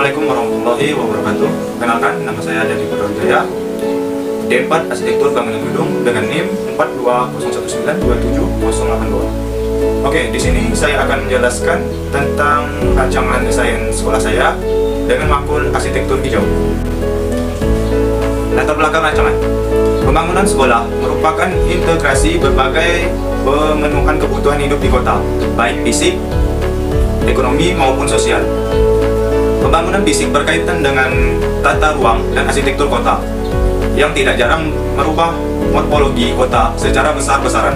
Assalamualaikum warahmatullahi wabarakatuh. Kenalkan, nama saya Dani Putrajaya, D4 Arsitektur Bangunan Gedung dengan NIM 42019278082. Oke, di sini saya akan menjelaskan tentang rancangan desain sekolah saya dengan makul arsitektur hijau. Latar belakang rancangan. Pembangunan sekolah merupakan integrasi berbagai pemenuhan kebutuhan hidup di kota, baik fisik, ekonomi maupun sosial. Pembangunan fisik berkaitan dengan tata ruang dan arsitektur kota yang tidak jarang merubah morfologi kota secara besar-besaran.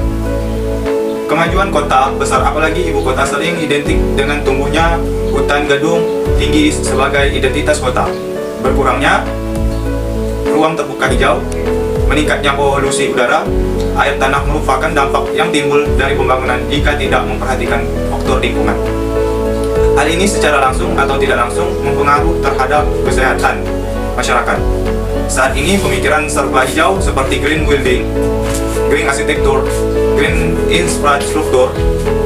Kemajuan kota besar, apalagi ibu kota, sering identik dengan tumbuhnya hutan gedung tinggi sebagai identitas kota. Berkurangnya ruang terbuka hijau, meningkatnya polusi udara, air tanah merupakan dampak yang timbul dari pembangunan jika tidak memperhatikan faktor lingkungan. Hal ini secara langsung atau tidak langsung mempengaruhi terhadap kesehatan masyarakat. Saat ini pemikiran serba hijau seperti green building, green arsitektur, green infrastruktur,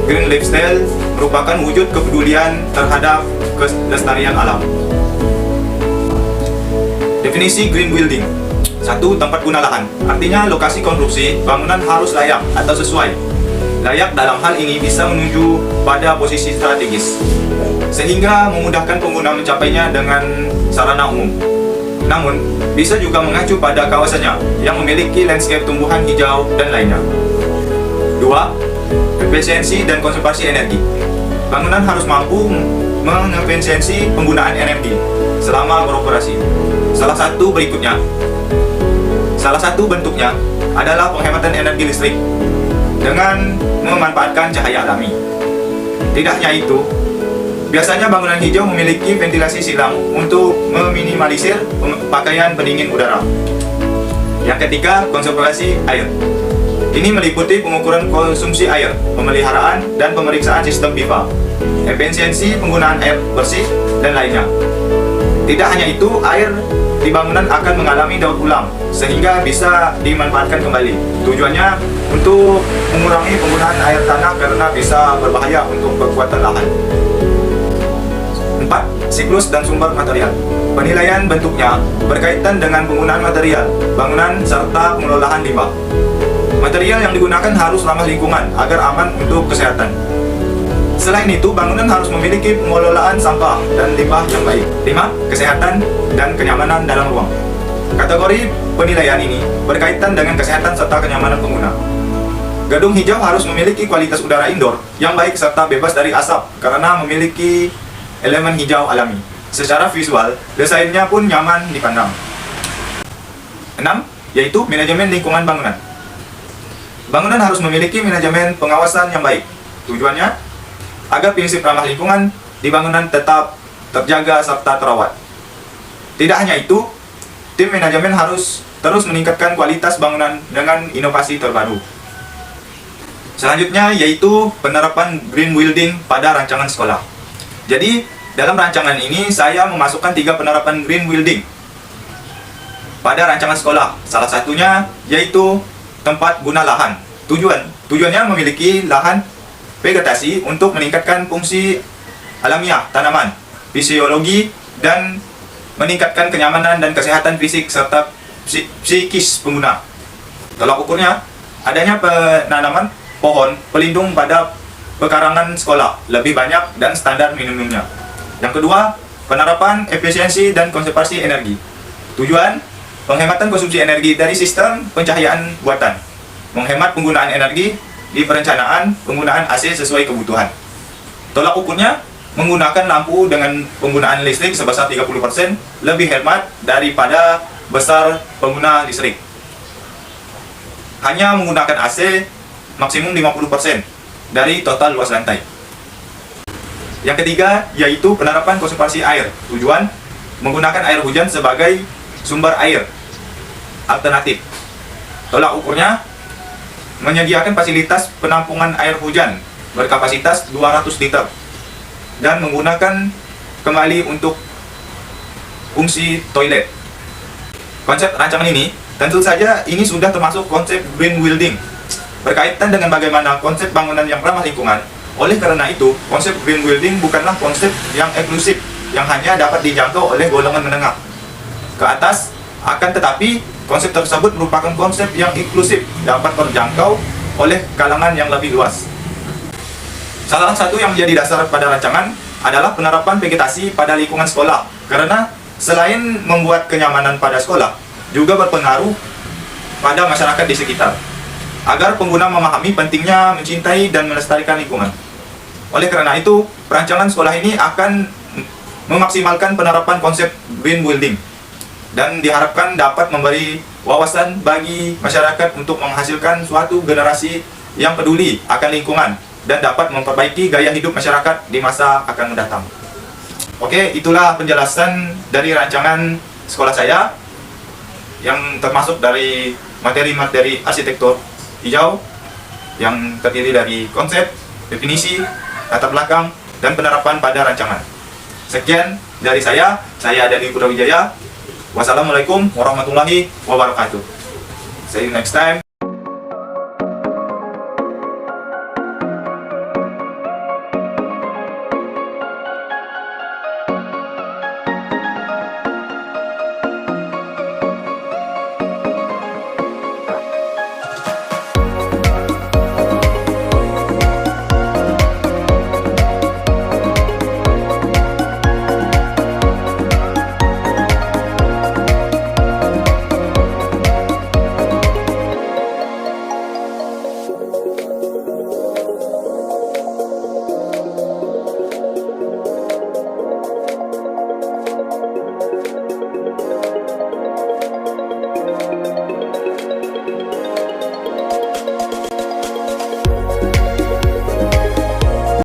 green lifestyle merupakan wujud kepedulian terhadap kelestarian alam. Definisi green building. 1. Tempat guna lahan. Artinya lokasi konstruksi bangunan harus layak atau sesuai. Layak dalam hal ini bisa menuju pada posisi strategis, sehingga memudahkan pengguna mencapainya dengan sarana umum. Namun, bisa juga mengacu pada kawasannya yang memiliki landscape tumbuhan hijau dan lainnya. 2. Efisiensi dan konservasi energi. Bangunan harus mampu mengefisiensi penggunaan energi selama beroperasi. Salah satu bentuknya adalah penghematan energi listrik dengan memanfaatkan cahaya alami. Tidak hanya itu, biasanya bangunan hijau memiliki ventilasi silang untuk meminimalisir pemakaian pendingin udara. Yang ketiga, konservasi air. Ini meliputi pengukuran konsumsi air, pemeliharaan dan pemeriksaan sistem pipa, efisiensi penggunaan air bersih, dan lainnya. Tidak hanya itu, air di bangunan akan mengalami daur ulang sehingga bisa dimanfaatkan kembali. Tujuannya untuk mengurangi penggunaan air tanah karena bisa berbahaya untuk kekuatan lahan. 4. Siklus dan sumber material. Penilaian bentuknya berkaitan dengan penggunaan material, bangunan, serta pengelolaan limbah. Material yang digunakan harus ramah lingkungan agar aman untuk kesehatan. Selain itu, bangunan harus memiliki pengelolaan sampah dan limbah yang baik. 5. Kesehatan dan kenyamanan dalam ruang. Kategori penilaian ini berkaitan dengan kesehatan serta kenyamanan pengguna. Gedung hijau harus memiliki kualitas udara indoor yang baik serta bebas dari asap karena memiliki elemen hijau alami. Secara visual, desainnya pun nyaman dipandang. 6. Yaitu manajemen lingkungan bangunan. Bangunan harus memiliki manajemen pengawasan yang baik. Tujuannya agar prinsip ramah lingkungan di bangunan tetap terjaga serta terawat. Tidak hanya itu, tim manajemen harus terus meningkatkan kualitas bangunan dengan inovasi terbaru. Selanjutnya yaitu penerapan green building pada rancangan sekolah. Jadi, dalam rancangan ini saya memasukkan 3 penerapan green building pada rancangan sekolah. Salah satunya yaitu tempat guna lahan. Tujuannya memiliki lahan vegetasi untuk meningkatkan fungsi alamiah tanaman, fisiologi, dan meningkatkan kenyamanan dan kesehatan fisik serta psikis pengguna. Tolak ukurnya, adanya penanaman pohon pelindung pada pekarangan sekolah lebih banyak dan standar minimumnya. Yang kedua, penerapan efisiensi dan konservasi energi. Tujuan, penghematan konsumsi energi dari sistem pencahayaan buatan, menghemat penggunaan energi di perencanaan penggunaan AC sesuai kebutuhan. Tolak ukurnya, menggunakan lampu dengan penggunaan listrik sebesar 30% lebih hemat daripada besar pengguna listrik. Hanya menggunakan AC maksimum 50% dari total luas lantai. Yang ketiga yaitu penerapan konservasi air. Tujuan, menggunakan air hujan sebagai sumber air alternatif. Tolak ukurnya, menyediakan fasilitas penampungan air hujan berkapasitas 200 liter dan menggunakan kembali untuk fungsi toilet. Konsep rancangan ini tentu saja ini sudah termasuk konsep green building berkaitan dengan bagaimana konsep bangunan yang ramah lingkungan. Oleh karena itu, konsep green building bukanlah konsep yang eksklusif yang hanya dapat dijangkau oleh golongan menengah ke atas. Akan tetapi, konsep tersebut merupakan konsep yang inklusif, dapat terjangkau oleh kalangan yang lebih luas. Salah satu yang menjadi dasar pada rancangan adalah penerapan vegetasi pada lingkungan sekolah, karena selain membuat kenyamanan pada sekolah, juga berpengaruh pada masyarakat di sekitar, agar pengguna memahami pentingnya mencintai dan melestarikan lingkungan. Oleh karena itu, perancangan sekolah ini akan memaksimalkan penerapan konsep green building dan diharapkan dapat memberi wawasan bagi masyarakat untuk menghasilkan suatu generasi yang peduli akan lingkungan dan dapat memperbaiki gaya hidup masyarakat di masa akan mendatang. Oke, itulah penjelasan dari rancangan sekolah saya yang termasuk dari materi-materi arsitektur hijau yang terdiri dari konsep, definisi, latar belakang, dan penerapan pada rancangan. Sekian dari saya dari Putra Wijaya. Wassalamualaikum warahmatullahi wabarakatuh. See you next time.